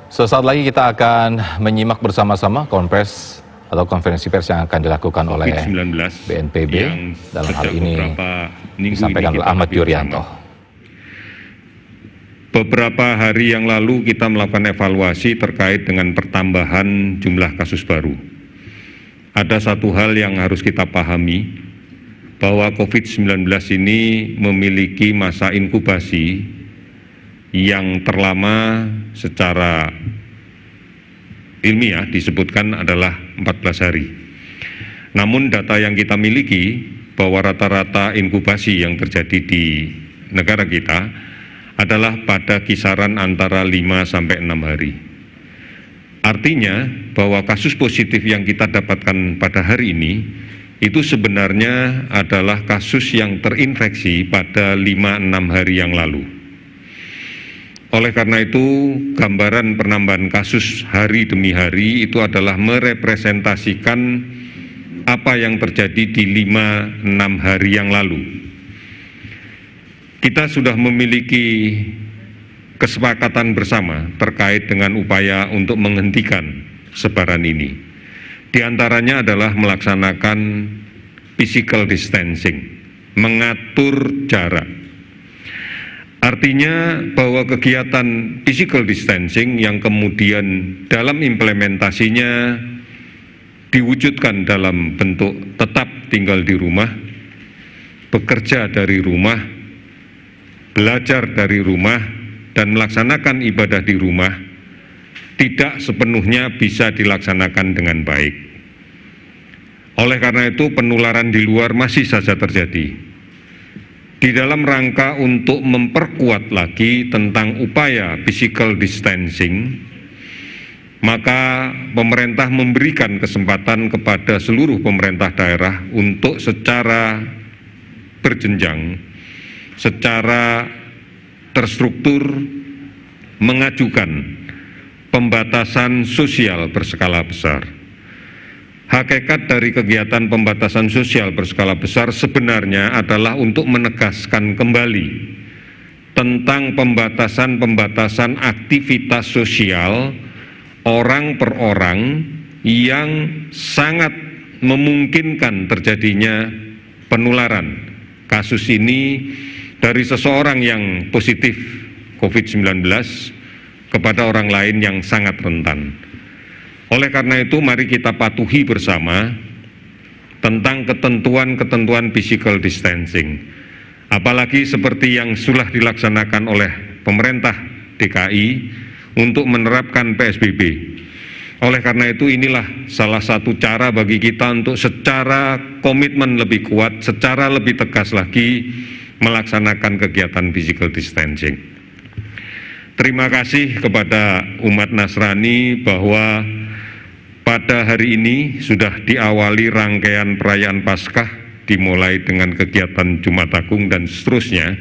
Sesaat lagi kita akan menyimak bersama-sama konferensi pers yang akan dilakukan oleh BNPB. Dalam hal ini disampaikan oleh Ahmad Yuryanto. Beberapa hari yang lalu kita melakukan evaluasi terkait dengan pertambahan jumlah kasus baru. Ada satu hal yang harus kita pahami, bahwa COVID-19 ini memiliki masa inkubasi yang terlama secara ilmiah disebutkan adalah 14 hari. Namun data yang kita miliki bahwa rata-rata inkubasi yang terjadi di negara kita adalah pada kisaran antara 5 sampai 6 hari. Artinya bahwa kasus positif yang kita dapatkan pada hari ini itu sebenarnya adalah kasus yang terinfeksi pada 5-6 hari yang lalu. Oleh karena itu, gambaran penambahan kasus hari demi hari itu adalah merepresentasikan apa yang terjadi di 5-6 hari yang lalu. Kita sudah memiliki kesepakatan bersama terkait dengan upaya untuk menghentikan sebaran ini. Di antaranya adalah melaksanakan physical distancing, mengatur jarak. Artinya bahwa kegiatan physical distancing yang kemudian dalam implementasinya diwujudkan dalam bentuk tetap tinggal di rumah, bekerja dari rumah, belajar dari rumah, dan melaksanakan ibadah di rumah tidak sepenuhnya bisa dilaksanakan dengan baik. Oleh karena itu penularan di luar masih saja terjadi. Di dalam rangka untuk memperkuat lagi tentang upaya physical distancing, maka pemerintah memberikan kesempatan kepada seluruh pemerintah daerah untuk secara berjenjang, secara terstruktur mengajukan pembatasan sosial berskala besar. Hakikat dari kegiatan pembatasan sosial berskala besar sebenarnya adalah untuk menegaskan kembali tentang pembatasan-pembatasan aktivitas sosial orang per orang yang sangat memungkinkan terjadinya penularan kasus ini dari seseorang yang positif COVID-19 kepada orang lain yang sangat rentan. Oleh karena itu, mari kita patuhi bersama tentang ketentuan-ketentuan physical distancing. Apalagi seperti yang sudah dilaksanakan oleh pemerintah DKI untuk menerapkan PSBB. Oleh karena itu, inilah salah satu cara bagi kita untuk secara komitmen lebih kuat, secara lebih tegas lagi melaksanakan kegiatan physical distancing. Terima kasih kepada umat Nasrani bahwa pada hari ini sudah diawali rangkaian perayaan Paskah dimulai dengan kegiatan Jumat Agung dan seterusnya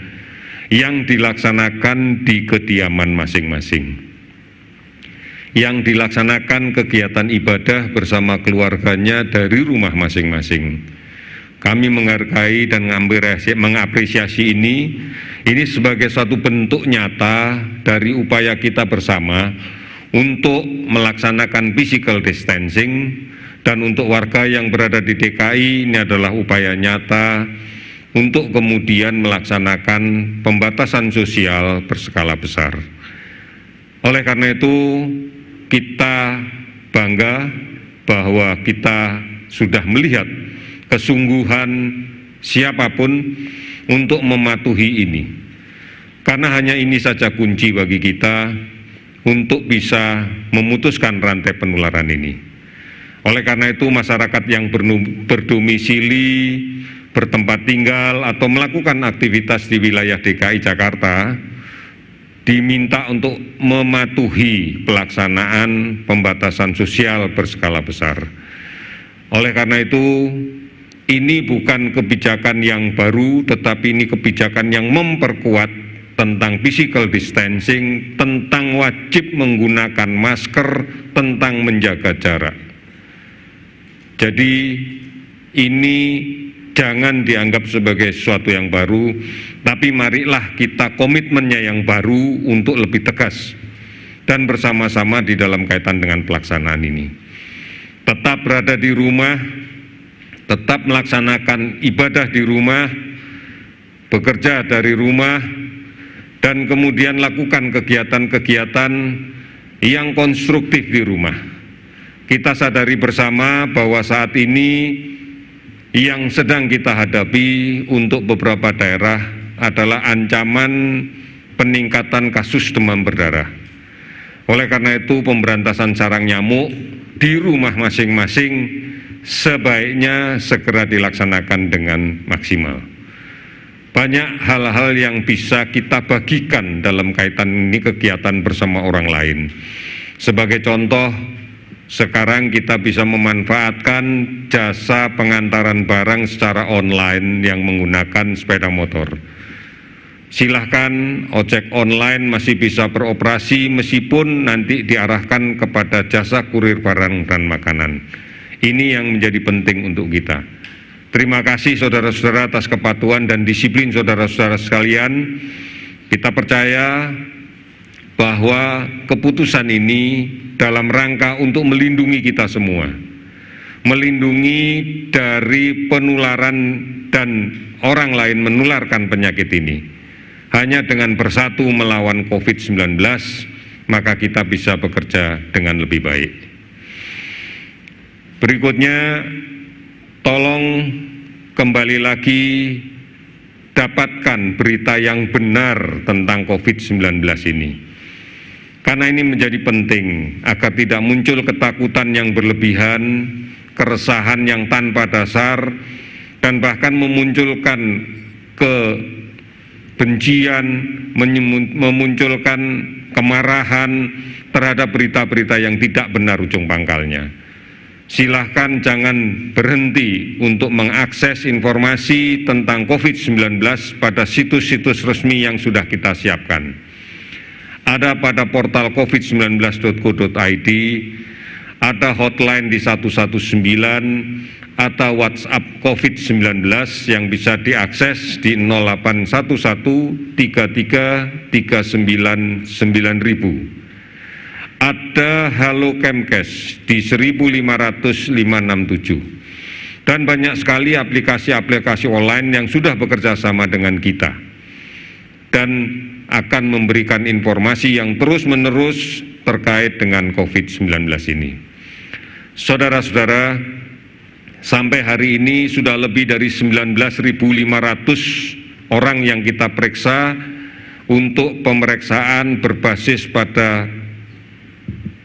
yang dilaksanakan di kediaman masing-masing. Yang dilaksanakan kegiatan ibadah bersama keluarganya dari rumah masing-masing. Kami menghargai dan mengapresiasi ini sebagai suatu bentuk nyata dari upaya kita bersama untuk melaksanakan physical distancing, dan untuk warga yang berada di DKI ini adalah upaya nyata untuk kemudian melaksanakan pembatasan sosial berskala besar. Oleh karena itu kita bangga bahwa kita sudah melihat kesungguhan siapapun untuk mematuhi ini, karena hanya ini saja kunci bagi kita untuk bisa memutuskan rantai penularan ini. Oleh karena itu masyarakat yang berdomisili, bertempat tinggal atau melakukan aktivitas di wilayah DKI Jakarta diminta untuk mematuhi pelaksanaan pembatasan sosial berskala besar. Oleh karena itu ini bukan kebijakan yang baru, tetapi ini kebijakan yang memperkuat tentang physical distancing, tentang wajib menggunakan masker, tentang menjaga jarak. Jadi ini jangan dianggap sebagai sesuatu yang baru, tapi marilah kita komitmennya yang baru untuk lebih tegas dan bersama-sama di dalam kaitan dengan pelaksanaan ini. Tetap berada di rumah, tetap melaksanakan ibadah di rumah, bekerja dari rumah, dan kemudian lakukan kegiatan-kegiatan yang konstruktif di rumah. Kita sadari bersama bahwa saat ini yang sedang kita hadapi untuk beberapa daerah adalah ancaman peningkatan kasus demam berdarah. Oleh karena itu, pemberantasan sarang nyamuk di rumah masing-masing sebaiknya segera dilaksanakan dengan maksimal. Banyak hal-hal yang bisa kita bagikan dalam kaitan ini kegiatan bersama orang lain. Sebagai contoh, sekarang kita bisa memanfaatkan jasa pengantaran barang secara online yang menggunakan sepeda motor. Silahkan ojek online masih bisa beroperasi meskipun nanti diarahkan kepada jasa kurir barang dan makanan. Ini yang menjadi penting untuk kita. Terima kasih saudara-saudara atas kepatuhan dan disiplin saudara-saudara sekalian. Kita percaya bahwa keputusan ini dalam rangka untuk melindungi kita semua. Melindungi dari penularan dan orang lain menularkan penyakit ini. Hanya dengan bersatu melawan COVID-19, maka kita bisa bekerja dengan lebih baik. Berikutnya, tolong kembali lagi dapatkan berita yang benar tentang COVID-19 ini. Karena ini menjadi penting agar tidak muncul ketakutan yang berlebihan, keresahan yang tanpa dasar, dan bahkan memunculkan kebencian, memunculkan kemarahan terhadap berita-berita yang tidak benar ujung pangkalnya. Silahkan jangan berhenti untuk mengakses informasi tentang COVID-19 pada situs-situs resmi yang sudah kita siapkan. Ada pada portal covid19.go.id, ada hotline di 119, atau WhatsApp COVID-19 yang bisa diakses di 0811 33 39 9000. Ada Halo Kemkes di 15567. Dan banyak sekali aplikasi-aplikasi online yang sudah bekerja sama dengan kita dan akan memberikan informasi yang terus-menerus terkait dengan COVID-19 ini. Saudara-saudara, sampai hari ini sudah lebih dari 19.500 orang yang kita periksa untuk pemeriksaan berbasis pada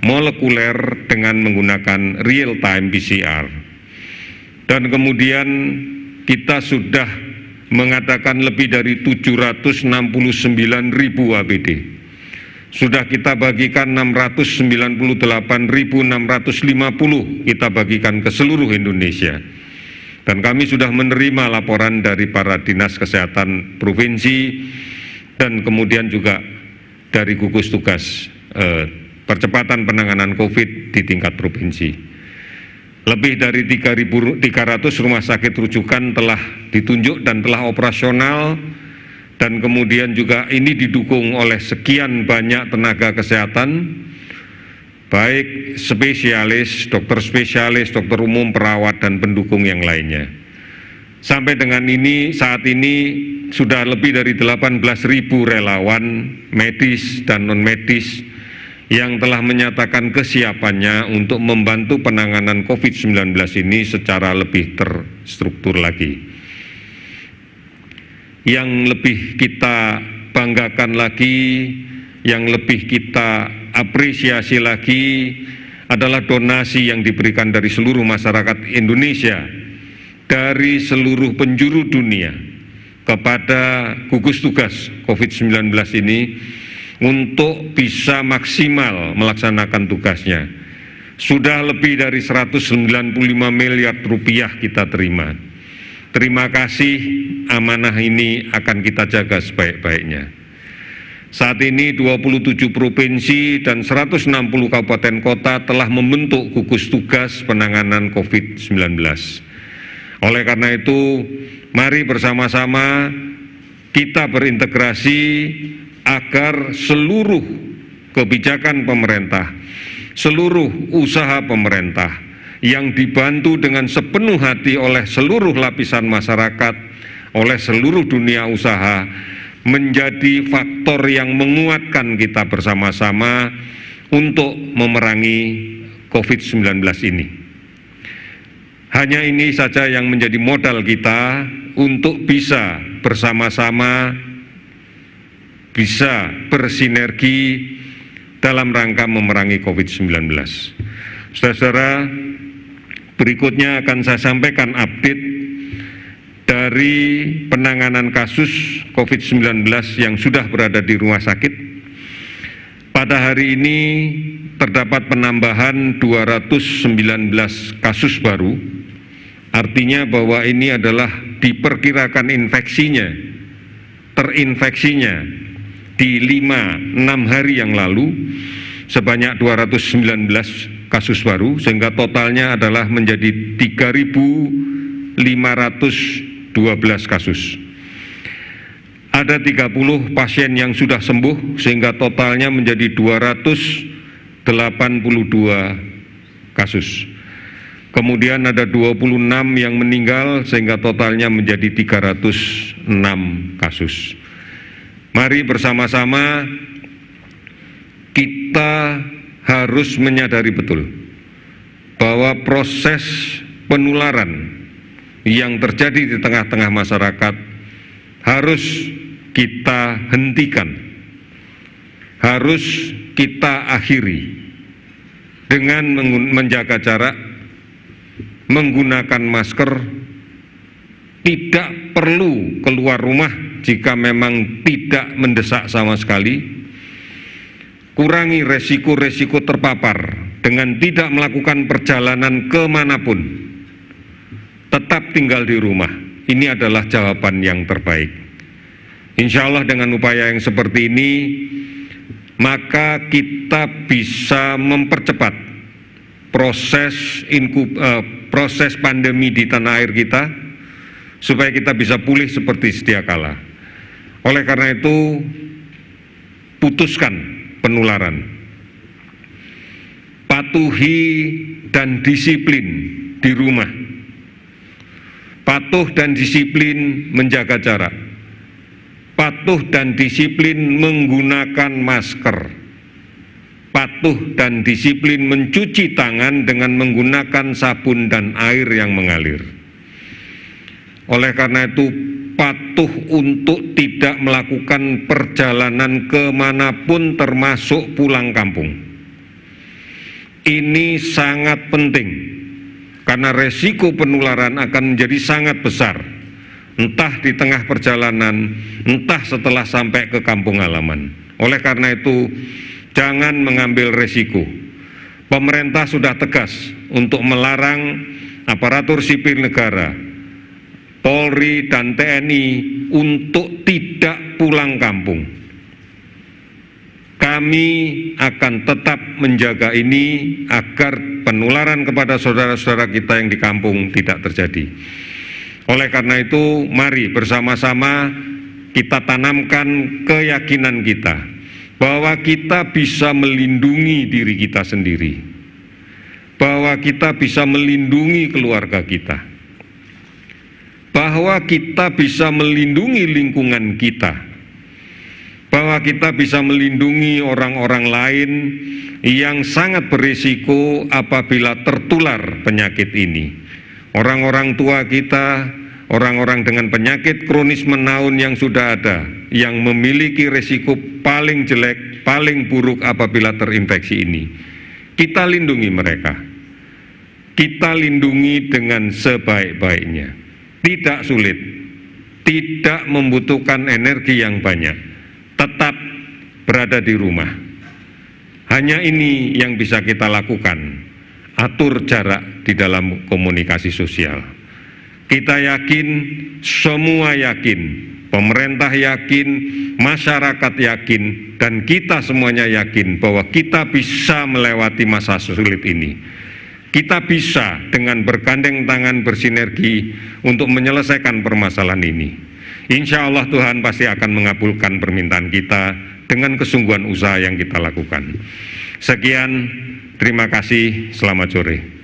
molekuler dengan menggunakan real-time PCR. Dan kemudian kita sudah mengadakan lebih dari 769.000 APD. Sudah kita bagikan 698.650 kita bagikan ke seluruh Indonesia. Dan kami sudah menerima laporan dari para dinas kesehatan provinsi dan kemudian juga dari gugus tugas percepatan penanganan COVID di tingkat provinsi. Lebih dari 3.300 rumah sakit rujukan telah ditunjuk dan telah operasional, dan kemudian juga ini didukung oleh sekian banyak tenaga kesehatan, baik spesialis, dokter umum, perawat, dan pendukung yang lainnya. Sampai dengan saat ini sudah lebih dari 18.000 relawan medis dan non-medis yang telah menyatakan kesiapannya untuk membantu penanganan COVID-19 ini secara lebih terstruktur lagi. Yang lebih kita banggakan lagi, yang lebih kita apresiasi lagi adalah donasi yang diberikan dari seluruh masyarakat Indonesia, dari seluruh penjuru dunia kepada gugus tugas COVID-19 ini untuk bisa maksimal melaksanakan tugasnya. Sudah lebih dari 195 miliar rupiah kita terima. Terima kasih, amanah ini akan kita jaga sebaik-baiknya. Saat ini 27 provinsi dan 160 kabupaten kota telah membentuk gugus tugas penanganan COVID-19. Oleh karena itu, mari bersama-sama kita berintegrasi agar seluruh kebijakan pemerintah, seluruh usaha pemerintah yang dibantu dengan sepenuh hati oleh seluruh lapisan masyarakat, oleh seluruh dunia usaha, menjadi faktor yang menguatkan kita bersama-sama untuk memerangi COVID-19 ini. Hanya ini saja yang menjadi modal kita untuk bisa bersama-sama, bisa bersinergi dalam rangka memerangi COVID-19. Saudara-saudara, berikutnya akan saya sampaikan update dari penanganan kasus COVID-19 yang sudah berada di rumah sakit. Pada hari ini terdapat penambahan 219 kasus baru, artinya bahwa ini adalah diperkirakan terinfeksinya di 5-6 hari yang lalu sebanyak 219 kasus baru, sehingga totalnya adalah menjadi 3.512 kasus. Ada 30 pasien yang sudah sembuh sehingga totalnya menjadi 282 kasus. Kemudian ada 26 yang meninggal sehingga totalnya menjadi 306 kasus. Mari bersama-sama kita harus menyadari betul bahwa proses penularan yang terjadi di tengah-tengah masyarakat harus kita hentikan, harus kita akhiri dengan menjaga jarak, menggunakan masker, tidak perlu keluar rumah jika memang tidak mendesak sama sekali, kurangi resiko-resiko terpapar dengan tidak melakukan perjalanan kemanapun, tetap tinggal di rumah. Ini adalah jawaban yang terbaik. Insya Allah dengan upaya yang seperti ini, maka kita bisa mempercepat proses pandemi di tanah air kita, supaya kita bisa pulih seperti sedia kala. Oleh karena itu, putuskan penularan, patuhi dan disiplin di rumah, patuh dan disiplin menjaga jarak, patuh dan disiplin menggunakan masker, patuh dan disiplin mencuci tangan dengan menggunakan sabun dan air yang mengalir. Oleh karena itu, patuh untuk tidak melakukan perjalanan kemanapun termasuk pulang kampung. Ini sangat penting karena resiko penularan akan menjadi sangat besar, entah di tengah perjalanan, entah setelah sampai ke kampung halaman. Oleh karena itu, jangan mengambil resiko. Pemerintah sudah tegas untuk melarang aparatur sipil negara, Polri dan TNI untuk tidak pulang kampung. Kami akan tetap menjaga ini agar penularan kepada saudara-saudara kita yang di kampung tidak terjadi. Oleh karena itu, mari bersama-sama kita tanamkan keyakinan kita bahwa kita bisa melindungi diri kita sendiri, bahwa kita bisa melindungi keluarga kita, bahwa kita bisa melindungi lingkungan kita, bahwa kita bisa melindungi orang-orang lain yang sangat berisiko apabila tertular penyakit ini. Orang-orang tua kita, orang-orang dengan penyakit kronis menaun yang sudah ada, yang memiliki risiko paling jelek, paling buruk apabila terinfeksi ini. Kita lindungi mereka. Kita lindungi dengan sebaik-baiknya. Tidak sulit, tidak membutuhkan energi yang banyak, tetap berada di rumah. Hanya ini yang bisa kita lakukan, atur jarak di dalam komunikasi sosial. Kita yakin, semua yakin, pemerintah yakin, masyarakat yakin, dan kita semuanya yakin bahwa kita bisa melewati masa sulit ini. Kita bisa dengan bergandeng tangan bersinergi untuk menyelesaikan permasalahan ini. Insya Allah Tuhan pasti akan mengabulkan permintaan kita dengan kesungguhan usaha yang kita lakukan. Sekian, terima kasih, selamat sore.